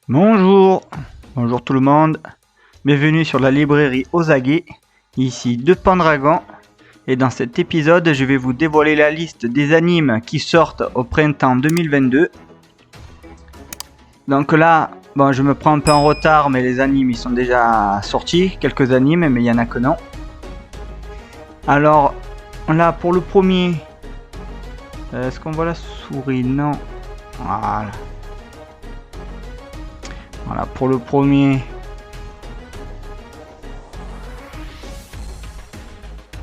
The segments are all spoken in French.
Bonjour, bonjour tout le monde, bienvenue sur la librairie Ozage, ici Deux Pendragons, et dans cet épisode je vais vous dévoiler la liste des animes qui sortent au printemps 2022. Donc là, bon, je me prends un peu en retard, mais les animes ils sont déjà sortis, quelques animes, mais il y en a que non. Alors là pour le premier, est-ce qu'on voit la souris? Non, voilà. Voilà pour le premier.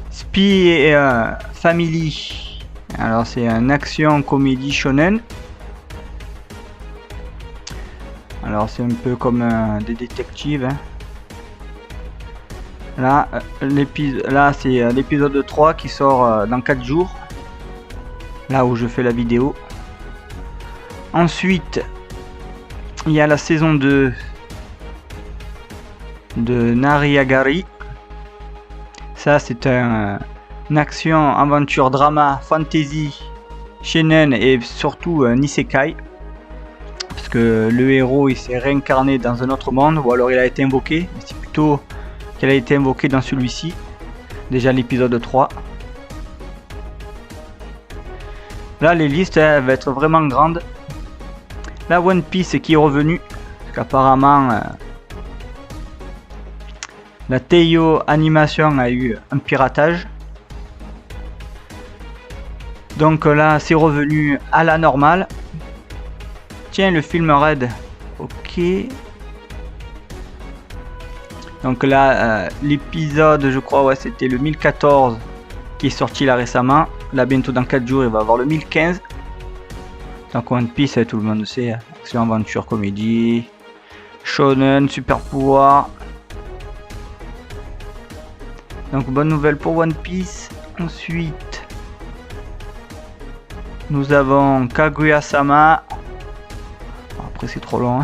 Spy Family. Alors c'est un action comédie shonen. Alors c'est un peu comme des détectives. Hein. Là, c'est l'épisode 3 qui sort dans 4 jours. Là où je fais la vidéo. Ensuite, il y a la saison 2 de Nariagari. Ça c'est une action, aventure, drama, fantasy, shonen et surtout un isekai. Parce que le héros il s'est réincarné dans un autre monde ou alors il a été invoqué. C'est plutôt qu'il a été invoqué dans celui-ci. Déjà l'épisode 3. Là les listes elles vont être vraiment grandes. Là One Piece qui est revenu. Parce qu'apparemment la Teiyo Animation a eu un piratage. Donc là c'est revenu à la normale. Tiens, le film Red. Ok. Donc là l'épisode je crois ouais c'était le 1014 qui est sorti là récemment. Là bientôt dans 4 jours il va avoir le 1015. Donc One Piece tout le monde sait. Action, aventure, comédie. Shonen, super pouvoir. Donc bonne nouvelle pour One Piece. Ensuite, nous avons Kaguya-sama. Après c'est trop long.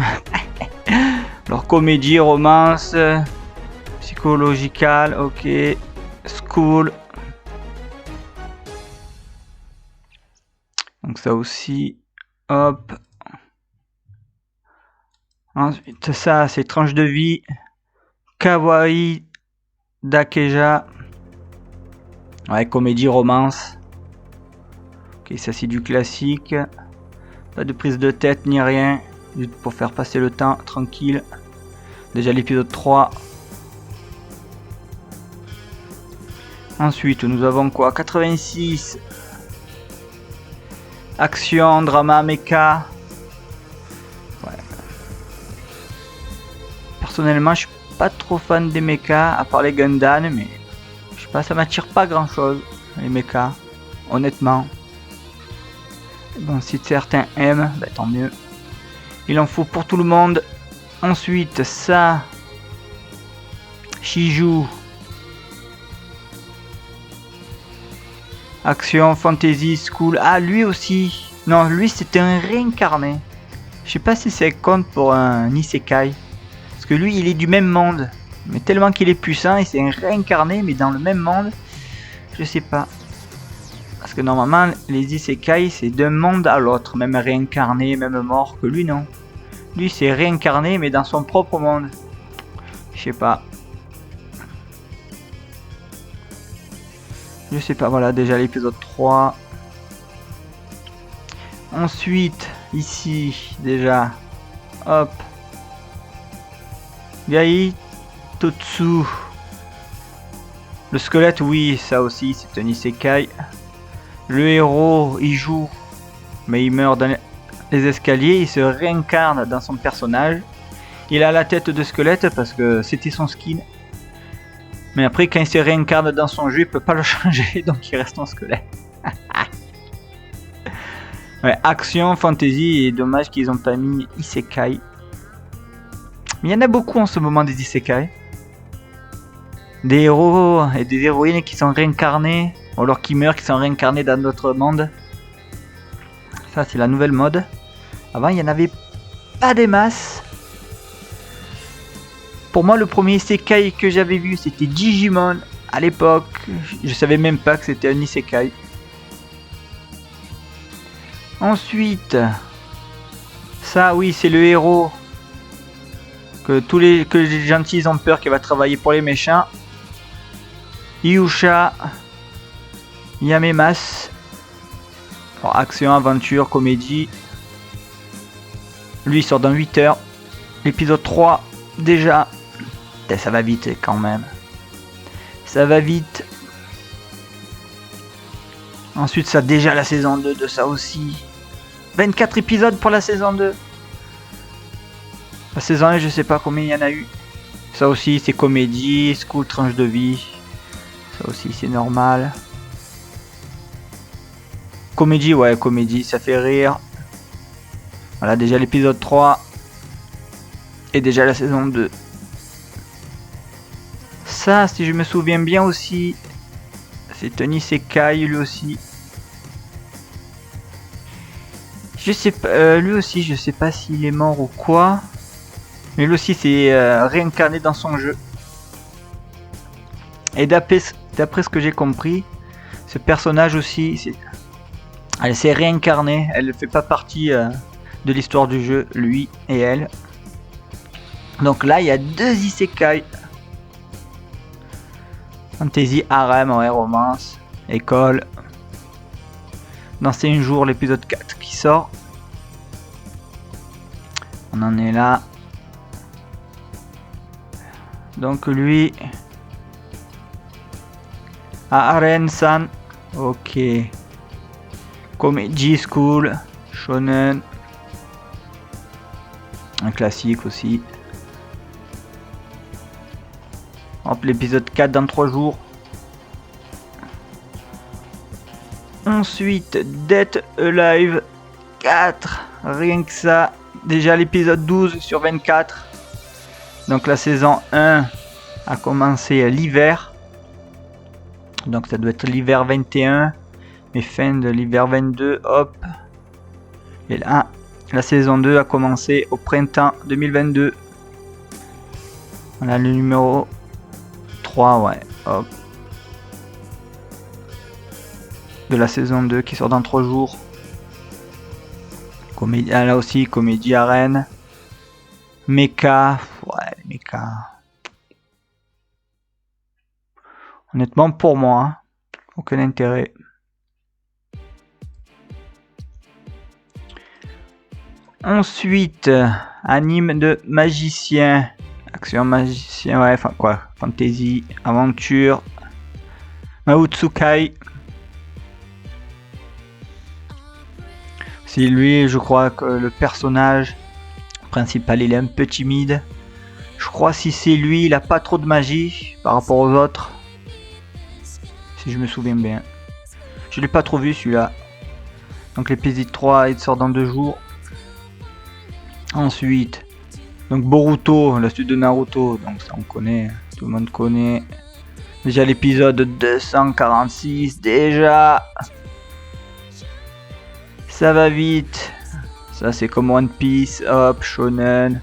Alors comédie, romance, psychological, ok. School. Donc ça aussi. Hop. Ensuite ça c'est tranche de vie. Kawaii Dakeja. Ouais, comédie, romance. Ok, ça c'est du classique. Pas de prise de tête ni rien. Juste pour faire passer le temps tranquille. Déjà l'épisode 3. Ensuite nous avons quoi? 86. Action, drama, mecha. Ouais. Personnellement je suis pas trop fan des mechas, à part les Gundam, mais je sais pas, ça m'attire pas grand chose, les mechas, honnêtement. Bon, si certains aiment, bah, tant mieux. Il en faut pour tout le monde. Ensuite, ça, Shiju. Action, fantasy, school. Ah, lui aussi. Non, lui c'était un réincarné. Je sais pas si c'est compte pour un isekai. Parce que lui, il est du même monde. Mais tellement qu'il est puissant, il s'est réincarné, mais dans le même monde. Je sais pas. Parce que normalement, les isekai, c'est d'un monde à l'autre. Même réincarné, même mort. Que lui, non. Lui, c'est réincarné, mais dans son propre monde. Je sais pas. Je sais pas, voilà, déjà l'épisode 3. Ensuite, ici, déjà. Hop. Gai Totsu. Le squelette, oui, ça aussi, c'est un isekai. Le héros, il joue, mais il meurt dans les escaliers, il se réincarne dans son personnage. Il a la tête de squelette parce que c'était son skin. Mais après, quand il se réincarne dans son jeu, il peut pas le changer, donc il reste en squelette. Ouais, action, fantasy, et dommage qu'ils ont pas mis isekai. Mais il y en a beaucoup en ce moment des isekai. Des héros et des héroïnes qui sont réincarnés, ou alors qui meurent, qui sont réincarnés dans d'autres mondes. Ça c'est la nouvelle mode. Avant il n'y en avait pas des masses. Pour moi le premier isekai que j'avais vu c'était Digimon. À l'époque, je savais même pas que c'était un isekai. Ensuite, ça oui c'est le héros que les gentils ils ont peur qu'elle va travailler pour les méchants. Yusha Yamemas. Alors, action, aventure, comédie. Lui il sort dans 8 heures. L'épisode 3 déjà. Et ça va vite quand même. Ça va vite. Ensuite ça déjà la saison 2 de ça aussi. 24 épisodes pour la saison 2. La saison 1 je sais pas combien il y en a eu. Ça aussi c'est comédie, school, tranche de vie. Ça aussi c'est normal. Comédie, ouais comédie, ça fait rire. Voilà déjà l'épisode 3. Et déjà la saison 2. Ça si je me souviens bien aussi. C'est un isekai lui aussi. Je sais pas, lui aussi je sais pas s'il est mort ou quoi. Mais lui aussi c'est réincarné dans son jeu. Et d'après ce que j'ai compris, ce personnage aussi, elle s'est réincarnée. Elle ne fait pas partie de l'histoire du jeu, lui et elle. Donc là il y a 2 isekai. Fantasy, harem, ouais, romance, école. Dans 5 jours l'épisode 4 qui sort. On en est là. Donc lui. Aren-san. Ok. Comedy School. Shonen. Un classique aussi. Hop, l'épisode 4 dans 3 jours. Ensuite, Dead Alive 4. Rien que ça. Déjà l'épisode 12 sur 24. Donc la saison 1 a commencé l'hiver. Donc ça doit être l'hiver 21. Mais fin de l'hiver 22. Hop. Et là, la saison 2 a commencé au printemps 2022. Voilà le numéro 3, ouais. Hop. De la saison 2 qui sort dans 3 jours. Comédie, là aussi, comédie arène. Mecha. Ouais, mecha. Honnêtement, pour moi, aucun intérêt. Ensuite, anime de magicien. Action magicien, ouais, enfin quoi. Fantasy, aventure. Maotsukai. C'est lui, je crois que le personnage principal il est un peu timide. Je crois si c'est lui, il a pas trop de magie par rapport aux autres. Si je me souviens bien. Je l'ai pas trop vu celui-là. Donc l'épisode 3 il sort dans 2 jours. Ensuite, donc Boruto, la suite de Naruto, donc ça on connaît, tout le monde connaît. Déjà l'épisode 246 déjà. Ça va vite. Ça c'est comme One Piece, hop, shonen,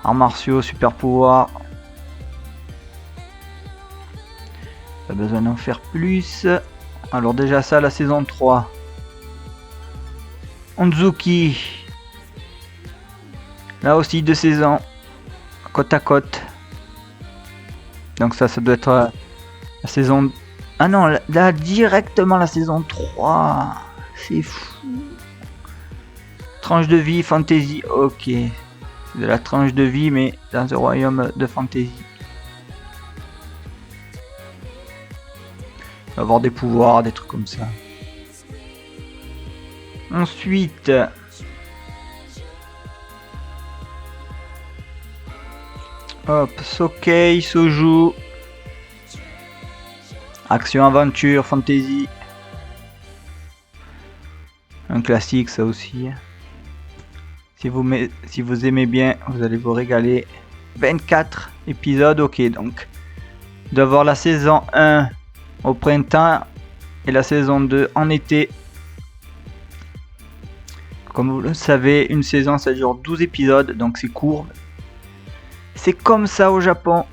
arts martiaux, super pouvoir. Pas besoin d'en faire plus. Alors déjà ça, la saison 3. Onzuki. Là aussi 2 saisons. Côte à côte. Donc ça doit être la saison... Ah non, là directement la saison 3. C'est fou. Tranche de vie, fantasy, ok. C'est de la tranche de vie, mais dans un royaume de fantasy. Il va avoir des pouvoirs, des trucs comme ça. Ensuite... Hop, Sokei, Soju. Action, aventure, fantasy. Un classique ça aussi. Si vous aimez bien, vous allez vous régaler. 24 épisodes, ok donc. D'avoir la saison 1 au printemps et la saison 2 en été. Comme vous le savez, une saison ça dure 12 épisodes, donc c'est court. C'est comme ça au Japon.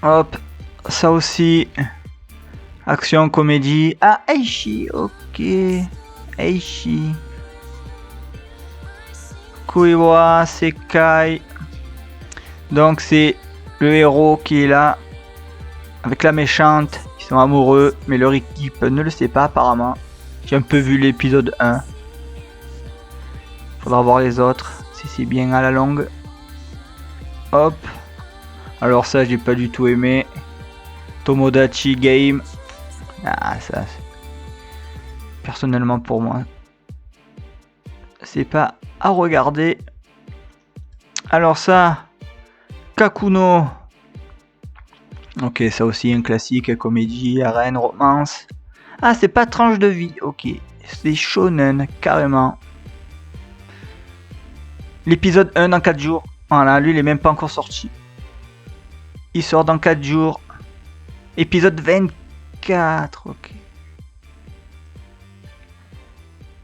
Hop, ça aussi. Action, comédie. Ah, Aichi, ok. Aichi. Kuiwa Sekai. Donc c'est le héros qui est là avec la méchante. Ils sont amoureux, mais leur équipe ne le sait pas apparemment. J'ai un peu vu l'épisode 1. Faudra voir les autres si c'est bien à la longue. Hop. Alors ça j'ai pas du tout aimé. Tomodachi Game. Ah ça personnellement pour moi c'est pas à regarder. Alors ça Kakuno. Ok, ça aussi un classique, comédie, arène, romance. Ah c'est pas tranche de vie. Ok, c'est shonen carrément. L'épisode 1 dans 4 jours. Voilà, lui il est même pas encore sorti. Il sort dans 4 jours. Épisode 24, ok.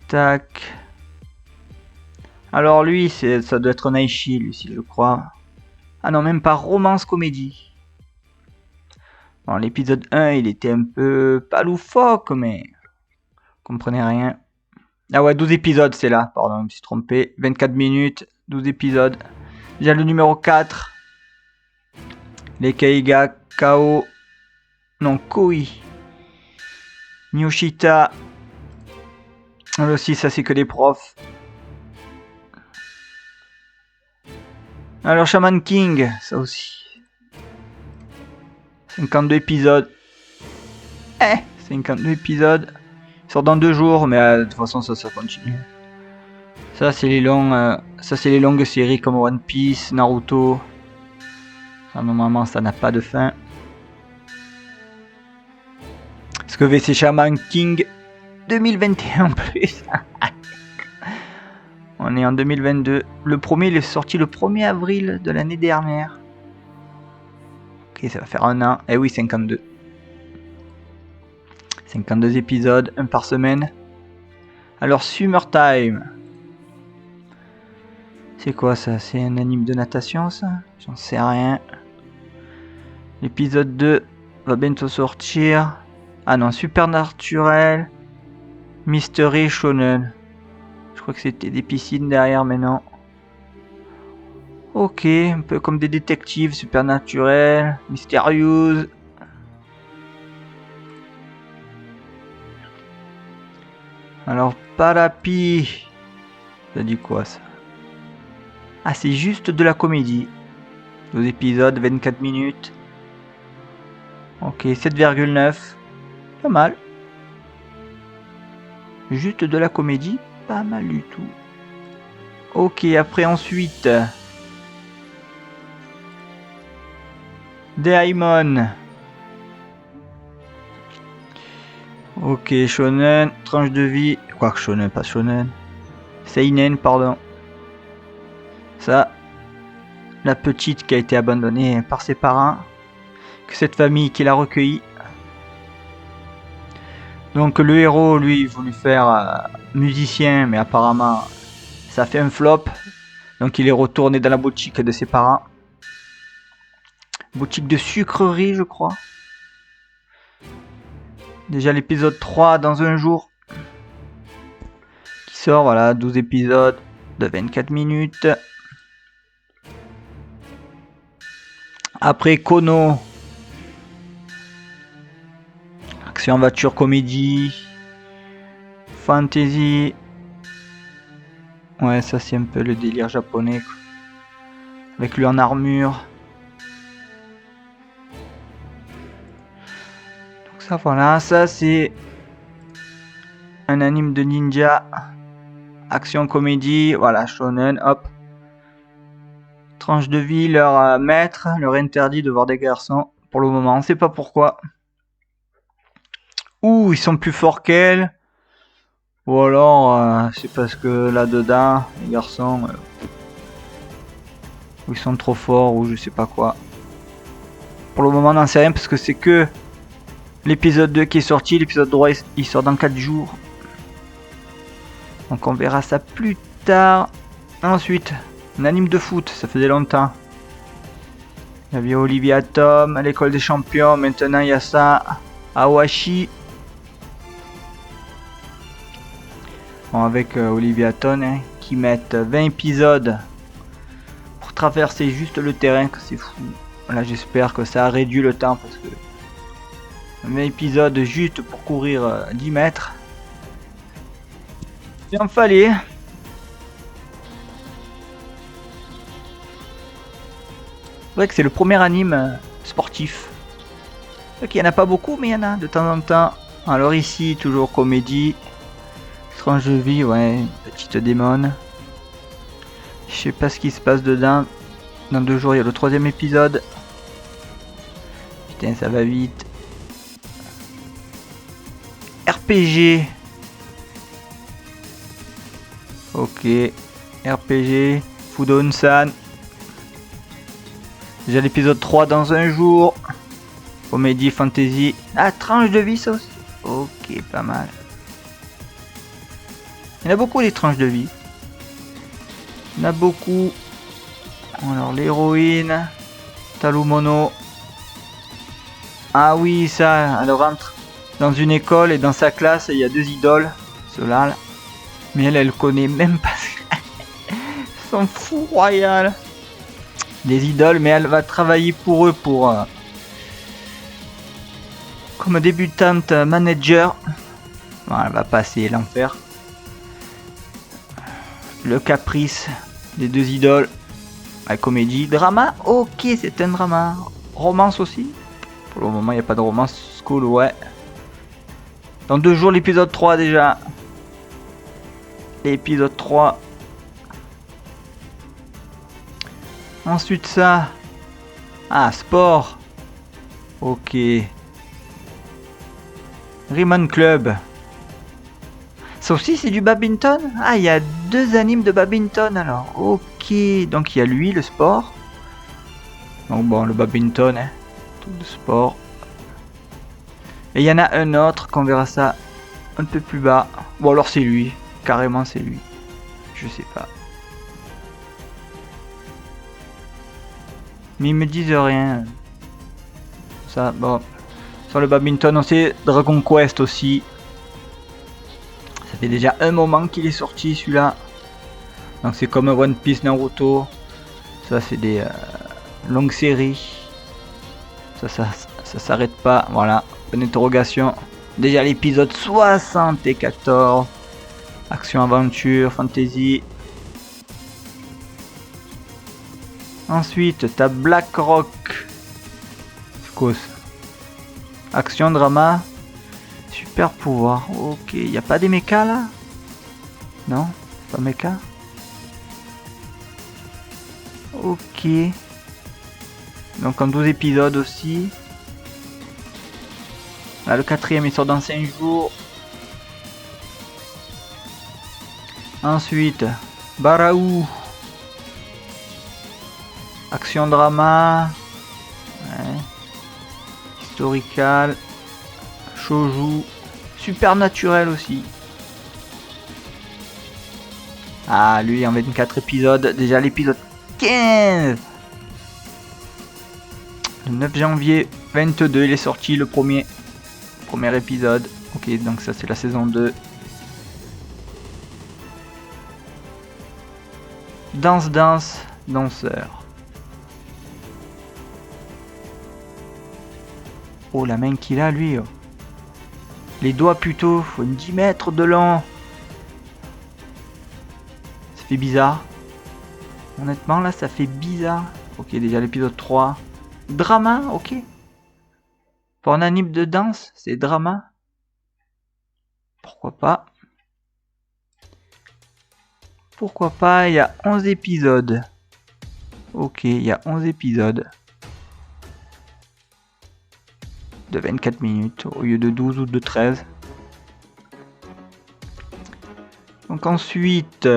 Tac. Alors lui, ça doit être Naishi, lui, si je crois. Ah non, même pas romance comédie. Bon, l'épisode 1, il était un peu pas loufoque, mais... comprenez rien. Ah ouais, 12 épisodes, c'est là, pardon, je me suis trompé. 24 minutes, 12 épisodes. Déjà le numéro 4. Les Keiga, Kao... non, Koi. Miyoshita. Là aussi, ça c'est que des profs. Alors Shaman King, ça aussi. 52 épisodes. 52 épisodes. Il sort dans 2 jours, mais de toute façon ça continue. Ça c'est les longues séries comme One Piece, Naruto. Ça, normalement ça n'a pas de fin. Parce que VC Shaman King 2021 en plus. On est en 2022. Le premier il est sorti le 1er avril de l'année dernière. Ok, ça va faire un an. Eh oui, 52. 52 épisodes, un par semaine. Alors Summertime. C'est quoi ça? C'est un anime de natation ça? J'en sais rien. L'épisode 2 va bientôt sortir. Ah non, Supernatural. Mystery Shonen. Je crois que c'était des piscines derrière, mais non. Ok, un peu comme des détectives, supernaturels, mystérieuses. Alors, Parapi. Ça dit quoi ça? Ah, c'est juste de la comédie. 12 épisodes, 24 minutes. Ok, 7,9. Pas mal. Juste de la comédie, pas mal du tout. Ok, après ensuite... Daimon. Ok, shonen, tranche de vie. Quoi que shonen, pas shonen. Seinen, pardon. Ça, la petite qui a été abandonnée par ses parents. Que cette famille qui l'a recueillie. Donc le héros, lui, il voulait faire musicien, mais apparemment, ça fait un flop. Donc il est retourné dans la boutique de ses parents. Boutique de sucrerie, je crois. Déjà l'épisode 3 dans un jour. Qui sort, voilà, 12 épisodes de 24 minutes. Après Kono. Action, voiture, comédie. Fantasy. Ouais, ça c'est un peu le délire japonais, quoi. Avec lui en armure. Donc ça voilà, ça c'est un anime de ninja. Action, comédie, voilà, shonen, hop. Tranche de vie, leur maître leur interdit de voir des garçons. Pour le moment, on sait pas pourquoi. Ou ils sont plus forts qu'elle. Ou alors c'est parce que là-dedans, les garçons... ou ils sont trop forts, ou je sais pas quoi. Pour le moment, on n'en sait rien parce que c'est que l'épisode 2 qui est sorti. L'épisode 3, il sort dans 4 jours. Donc on verra ça plus tard. Ensuite, un anime de foot, ça faisait longtemps. Il y avait Olivia Tom à l'école des champions. Maintenant, il y a ça. Awashi. Bon, avec Olivia Tom, hein, qu'ils mettent 20 épisodes pour traverser juste le terrain, que c'est fou. Là j'espère que ça a réduit le temps parce que 20 épisodes juste pour courir 10 mètres. Il en fallait. C'est vrai que c'est le premier anime sportif. C'est vrai qu'il n'y en a pas beaucoup, mais il y en a de temps en temps. Alors ici, toujours comédie. Tranche de vie, ouais, petite démon. Je sais pas ce qui se passe dedans. Dans 2 jours, il y a le 3e épisode. Putain, ça va vite. RPG. Ok. RPG. Fudon-san. Déjà l'épisode 3 dans 1 jour. Comédie, fantasy. Ah, tranche de vie, ça aussi. Ok, pas mal. Il y en a beaucoup les tranches de vie. Il y en a beaucoup. Alors l'héroïne. Talumono. Ah oui, ça, elle rentre dans une école et dans sa classe, il y a 2 idoles. Ceux-là. Mais elle connaît même pas. Ils sont fous royales. Des idoles, mais elle va travailler pour eux comme débutante manager. Bon, elle va passer l'enfer. Le caprice des 2 idoles. La comédie. Drama. Ok, c'est un drama. Romance aussi. Pour le moment, il n'y a pas de romance. School, ouais. Dans 2 jours, l'épisode 3 déjà. L'épisode 3. Ensuite ça. Ah, sport. Ok. Riemann Club. Ça aussi c'est du badminton. Ah, il y a 2 animes de badminton alors. Ok. Donc il y a lui, le sport. Donc bon, le badminton, hein. Tout le sport. Et il y en a un autre qu'on verra ça un peu plus bas. Bon alors c'est lui. Carrément c'est lui. Je sais pas. Mais ils me disent rien. Ça, bon. Sur le badminton, on sait Dragon Quest aussi. Ça fait déjà un moment qu'il est sorti celui-là. Donc c'est comme One Piece, Naruto. Ça c'est des longues séries. Ça s'arrête pas. Voilà. Une interrogation. Déjà l'épisode 74. Action, aventure, fantasy. Ensuite, t'as Black Rock. C'est quoi ça? Action, drama. Super pouvoir. Ok, y a pas des mechas là? Non? Pas mecha? Ok. Donc en 12 épisodes aussi. Là, le 4e il sort dans 5 jours. Ensuite, Baraou. Action drama. Ouais. Historical. Shoujo. Supernaturel aussi. Ah, lui en 24 épisodes. Déjà l'épisode 15. Le 9 janvier 22, il est sorti le premier épisode. Ok, donc ça c'est la saison 2. Danseur. Oh, la main qu'il a lui. Oh. Les doigts plutôt, 10 mètres de long. Ça fait bizarre. Honnêtement là ça fait bizarre. Ok, déjà l'épisode 3. Drama, ok. Pour un anime de danse, c'est drama. Pourquoi pas. Pourquoi pas, il y a 11 épisodes. Ok, il y a 11 épisodes. De 24 minutes au lieu de 12 ou de 13. Donc ensuite...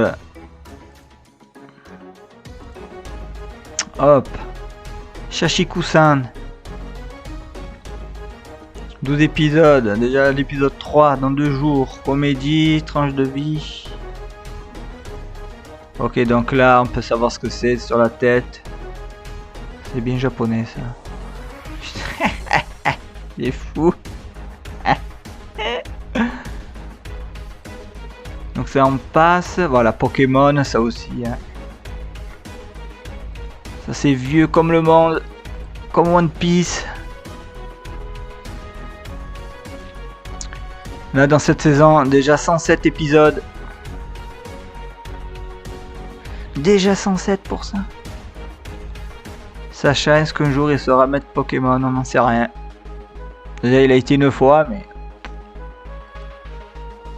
hop. Shashikusan. 12 épisodes. Déjà l'épisode 3 dans 2 jours. Comédie, tranche de vie. Ok, donc là on peut savoir ce que c'est sur la tête. C'est bien japonais ça. C'est fou. Donc ça en passe. Voilà, Pokémon, ça aussi. Hein. Ça c'est vieux comme le monde. Comme One Piece. Là dans cette saison, déjà 107 épisodes. Déjà 107 pour ça. Sacha, est-ce qu'un jour il saura mettre Pokémon? On n'en sait rien. Déjà il a été une fois, mais...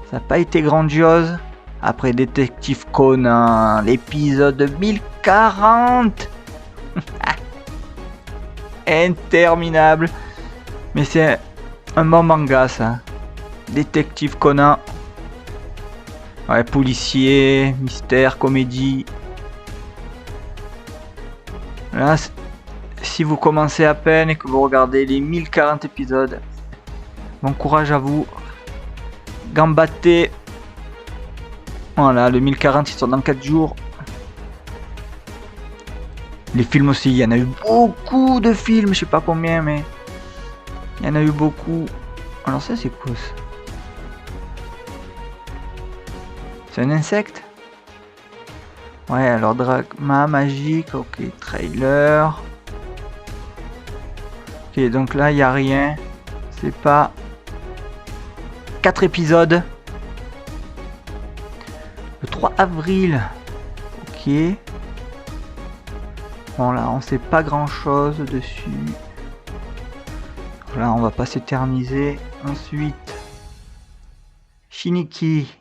ça n'a pas été grandiose. Après Détective Conan, l'épisode 1040. Interminable. Mais c'est un bon manga ça. Détective Conan. Ouais, policier, mystère, comédie. Là, si vous commencez à peine et que vous regardez les 1040 épisodes, bon courage à vous. Gambattez. Voilà, le 1040 il sort dans 4 jours. Les films aussi, il y en a eu beaucoup de films, je sais pas combien, mais il y en a eu beaucoup. Alors ça c'est quoi ça? C'est un insecte? Ouais, alors drama magique, ok, trailer. Ok, donc là il n'y a rien. C'est pas 4 épisodes. Le 3 avril. Ok. Bon là on sait pas grand chose dessus. Là on va pas s'éterniser. Ensuite Shiniki.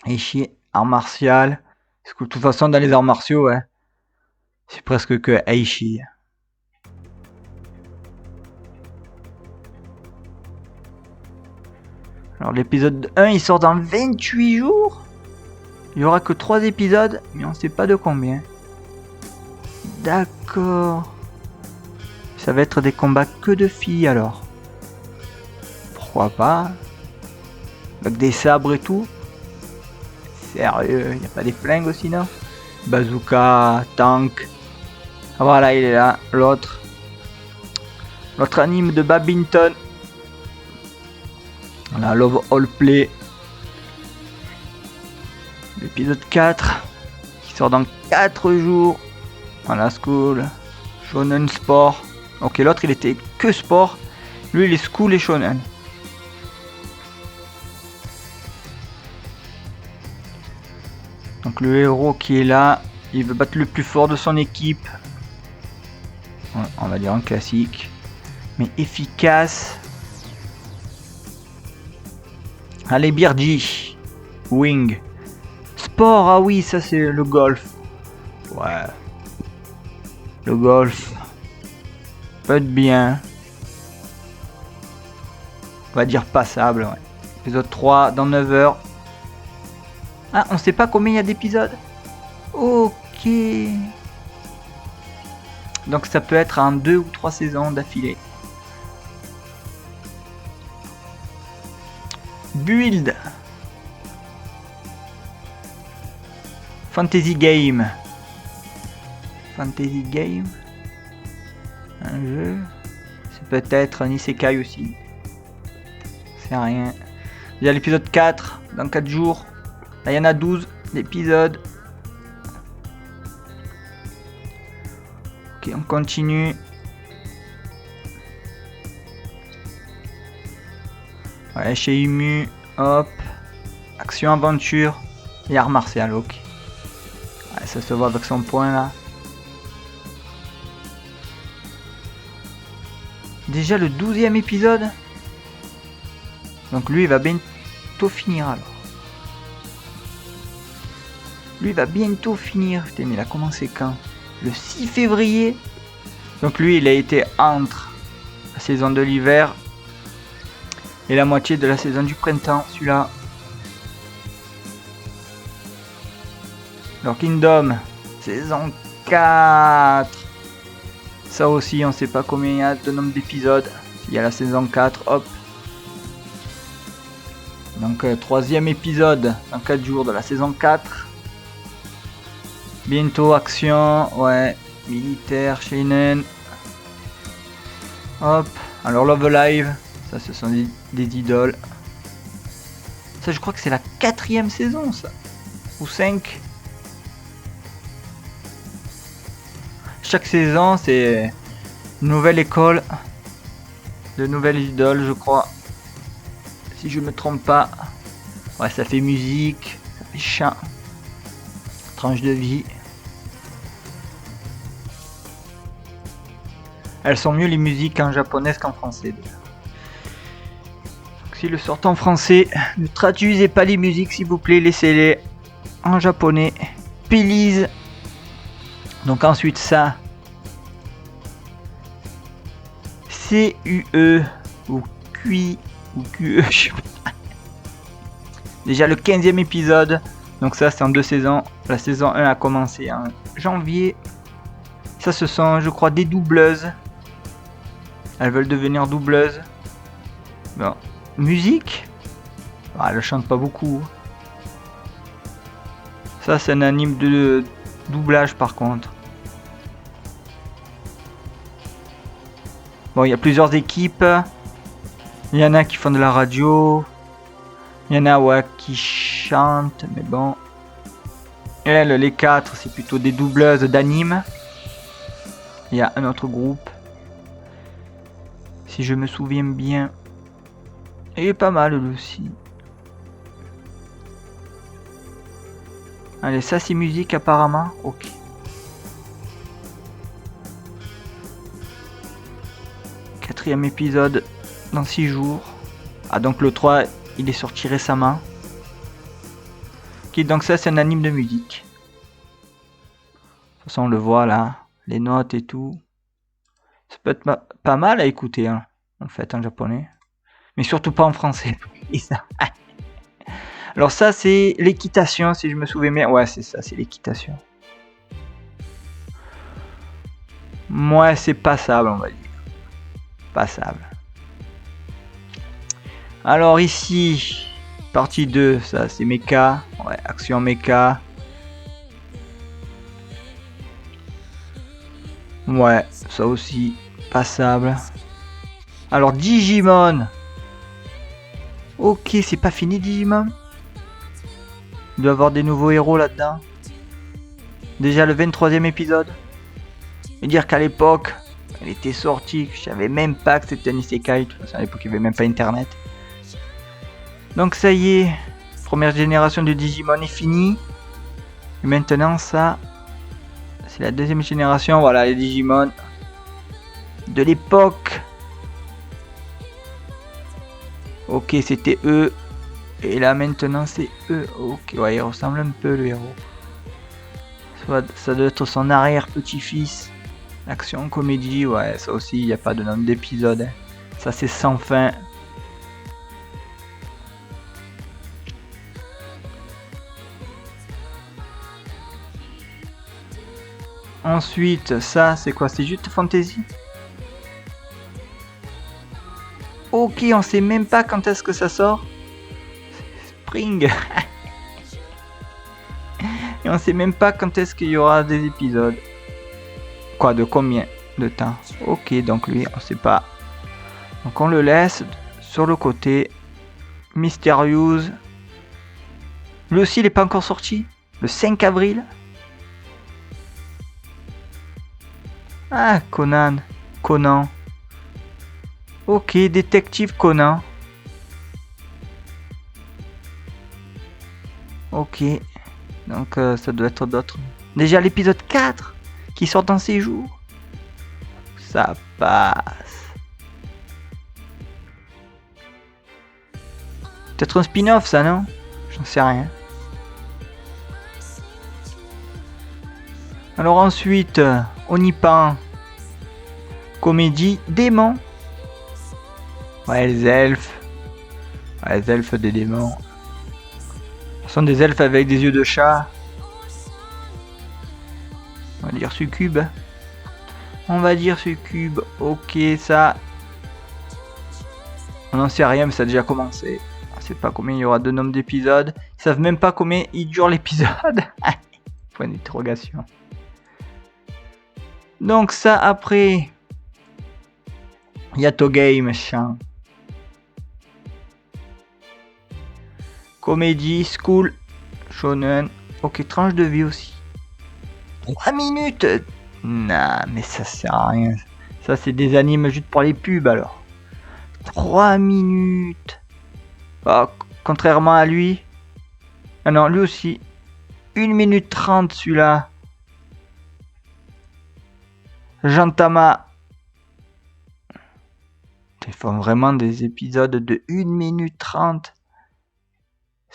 Aichi, art martial. Parce que de toute façon dans les arts martiaux, ouais, c'est presque que Aichi. Alors l'épisode 1 il sort dans 28 jours. Il y aura que 3 épisodes, mais on sait pas de combien. D'accord. Ça va être des combats que de filles alors. Pourquoi pas? Avec des sabres et tout. Sérieux, il n'y a pas des flingues aussi, non? Bazooka, tank. Ah voilà, il est là, l'autre. L'autre anime de badminton. Voilà, Love All Play. L'épisode 4. Qui sort dans 4 jours. Voilà, School. Shonen Sport. Ok, l'autre il était que sport. Lui il est School et Shonen. Donc le héros qui est là, il veut battre le plus fort de son équipe. On va dire un classique. Mais efficace. Allez Birdie. Wing. Sport, ah oui, ça c'est le golf. Ouais. Le golf. Peut être bien. On va dire passable, ouais. Épisode 3 dans 9 heures. Ah, on sait pas combien il y a d'épisodes. Ok. Donc ça peut être en 2 ou 3 saisons d'affilée. Build. Fantasy Game. Fantasy Game. Un jeu. C'est peut-être un isekai aussi. C'est rien. Il y a l'épisode 4 dans 4 jours. Là, il y en a 12 d'épisodes. Ok, on continue. Ouais, chez Imu. Hop. Action, aventure. Et art martial, ok. Ouais, ça se voit avec son point là. Déjà le 12e épisode. Donc lui il va bientôt finir alors. Lui il va bientôt finir. Putain mais il a commencé quand? Le 6 février. Donc lui il a été entre la saison de l'hiver et la moitié de la saison du printemps, celui-là. Alors Kingdom, saison 4. Ça aussi on sait pas combien il y a de nombre d'épisodes. Il y a la saison 4, hop. Donc 3e épisode dans 4 jours de la saison 4. Bientôt action, ouais, militaire, Shinen. Hop, alors Love Live, ça ce sont des idoles. Ça, je crois que c'est la 4e saison, ça. Ou 5. Chaque saison, c'est une nouvelle école. De nouvelles idoles, je crois. Si je me trompe pas. Ouais, ça fait musique. Ça fait chant. Tranche de vie. Elles sont mieux les musiques en japonais qu'en français. Donc, si le sortent en français, ne traduisez pas les musiques s'il vous plaît, laissez-les en japonais. Please. Donc ensuite ça. C-U-E ou QI ou QE, je sais pas. Déjà le 15e épisode. Donc ça c'est en 2 saisons. La saison 1 a commencé en janvier. Ça ce sont je crois des doubleuses. Elles veulent devenir doubleuses. Bon. Musique. Ah, elles chantent pas beaucoup. Ça c'est un anime de doublage par contre. Bon, il y a plusieurs équipes. Il y en a qui font de la radio. Il y en a ouais, qui chantent, mais bon. Elles, les 4, c'est plutôt des doubleuses d'anime. Il y a un autre groupe. Si je me souviens bien. Il est pas mal lui aussi. Allez, ça c'est musique apparemment. Ok. Quatrième épisode dans 6 jours. Ah donc le 3 il est sorti récemment. Ok, donc ça c'est un anime de musique. De toute façon on le voit là. Les notes et tout. Ça peut être pas mal à écouter hein, en fait en japonais. Mais surtout pas en français. Alors ça c'est l'équitation si je me souviens bien. Ouais c'est ça, c'est l'équitation. Moi c'est passable on va dire. Passable. Alors ici, partie 2, ça c'est mecha. Ouais, action mecha. Ouais, ça aussi, passable. Alors Digimon. Ok, c'est pas fini Digimon. Il doit y avoir des nouveaux héros là-dedans. Déjà le 23e épisode. Et dire qu'à l'époque, elle était sortie, je savais même pas que c'était un isekai. De toute façon, à l'époque, il n'y avait même pas internet. Donc ça y est, première génération de Digimon est finie. Et maintenant ça, c'est la 2e génération. Voilà les Digimon de l'époque. Ok, c'était eux. Et là maintenant c'est eux. Ok, ouais, il ressemble un peu le héros. Soit ça doit être son arrière-petit-fils. Action, comédie, ouais, ça aussi, il n'y a pas de nombre d'épisodes. Hein. Ça c'est sans fin. Ensuite, ça, c'est quoi? C'est juste fantasy? Ok, on sait même pas quand est-ce que ça sort. Spring. Et on sait même pas quand est-ce qu'il y aura des épisodes. Quoi, de combien de temps? Ok, donc lui, on sait pas. Donc on le laisse sur le côté. Mysterious. Lui aussi, il n'est pas encore sorti. Le 5 avril. Ah, Conan. Conan. Ok, détective Conan. Ok. Donc ça doit être d'autres. Déjà l'épisode 4 qui sort dans 6 jours. Ça passe. Peut-être un spin-off ça, non? J'en sais rien. Alors ensuite, on y peint. Comédie démon. Ouais, les elfes. Ouais, les elfes des démons. Ce sont des elfes avec des yeux de chat. On va dire succube. On va dire succube. Ok, ça. On n'en sait rien, mais ça a déjà commencé. On sait pas combien il y aura de nombre d'épisodes. Ils savent même pas combien il dure l'épisode. Point d'interrogation. Donc ça, après. Il y a Togame, machin. Comédie, school, shonen. Ok, tranche de vie aussi. 3 minutes. Non, mais ça sert à rien. Ça, c'est des animes juste pour les pubs alors. 3 minutes. Oh, contrairement à lui. Ah non, lui aussi. 1 minute 30 celui-là. Gentama. Ils font vraiment des épisodes de 1 minute 30.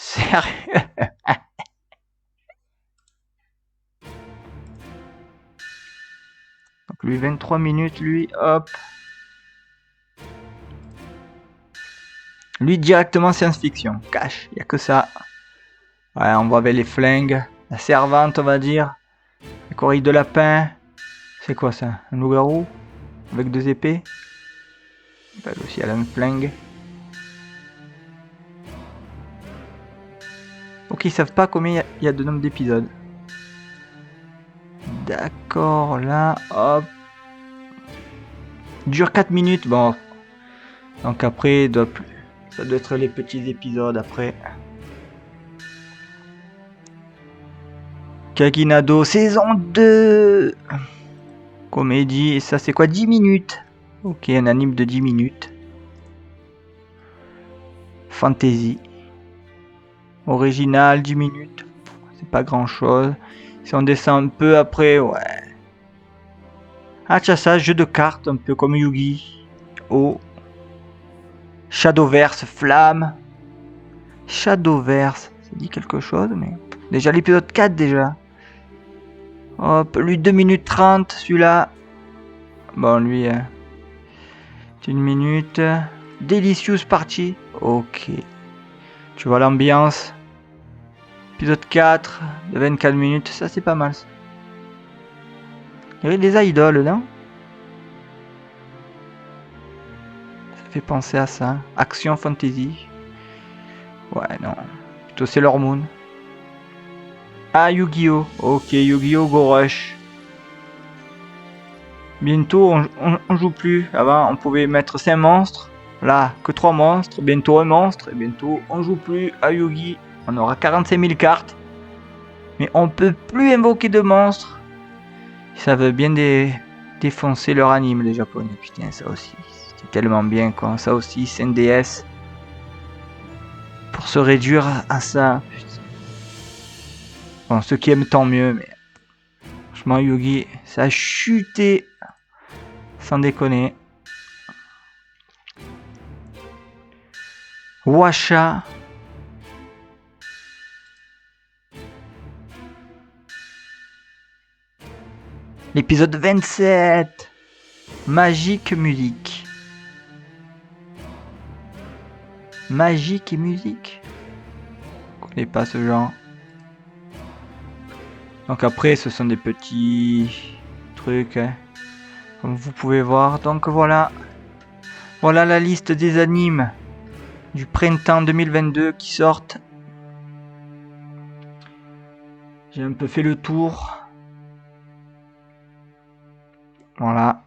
Sérieux. Donc lui 23 minutes, lui, hop. Lui directement science-fiction. Cash, y a que ça. Ouais, on voit avec les flingues. La servante, on va dire. La corrige de lapin. C'est quoi ça? Un loup-garou? Avec 2 épées? Elle aussi, elle a une flingue. Ok, ils savent pas combien il y a de nombre d'épisodes. D'accord, là, hop. Dure 4 minutes, bon. Donc après, ça doit être les petits épisodes après. Kakinado, saison 2. Comédie, et ça c'est quoi? 10 minutes. Ok, un anime de 10 minutes. Fantasy. Original, 10 minutes. C'est pas grand chose. Si on descend un peu après, ouais. Ah tiens ça, jeu de cartes, un peu comme Yugi. Oh. Shadowverse, flamme. Shadowverse, ça dit quelque chose, mais... Déjà l'épisode 4 déjà. Hop, lui 2 minutes 30, celui-là. Bon, lui, 1 minute. Delicious Party. Ok. Tu vois l'ambiance. Épisode 4 de 24 minutes. Ça, c'est pas mal. Ça. Il y a des idoles, non? Ça fait penser à ça. Action fantasy. Ouais, non. Plutôt Sailor Moon. Ah, Yu-Gi-Oh! Ok, Yu-Gi-Oh! Go Rush. Bientôt, on joue plus. Avant, on pouvait mettre 5 monstres. Là, que 3 monstres. Bientôt, un monstre. Et bientôt, on joue plus à Yu-Gi. On aura 45 000 cartes. Mais on peut plus invoquer de monstres. Ça veut bien défoncer leur anime, les Japonais. Putain, ça aussi. C'est tellement bien, quoi. Ça aussi, c'est un DS. Pour se réduire à ça. Putain. Bon, ceux qui aiment, tant mieux. Mais franchement, Yu-Gi, ça a chuté. Sans déconner. Washa. L'épisode 27. Magique musique. Magique et musique. Je connais pas ce genre. Donc après, ce sont des petits trucs. Hein, comme vous pouvez voir. Donc voilà. Voilà la liste des animes du printemps 2022 qui sortent. J'ai un peu fait le tour. Voilà.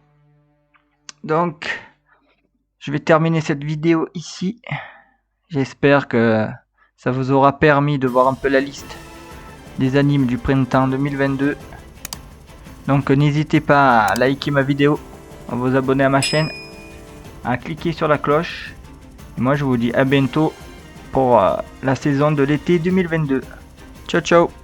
Donc, je vais terminer cette vidéo ici. J'espère que ça vous aura permis de voir un peu la liste des animes du printemps 2022. Donc, n'hésitez pas à liker ma vidéo, à vous abonner à ma chaîne, à cliquer sur la cloche. Et moi, je vous dis à bientôt pour la saison de l'été 2022. Ciao, ciao!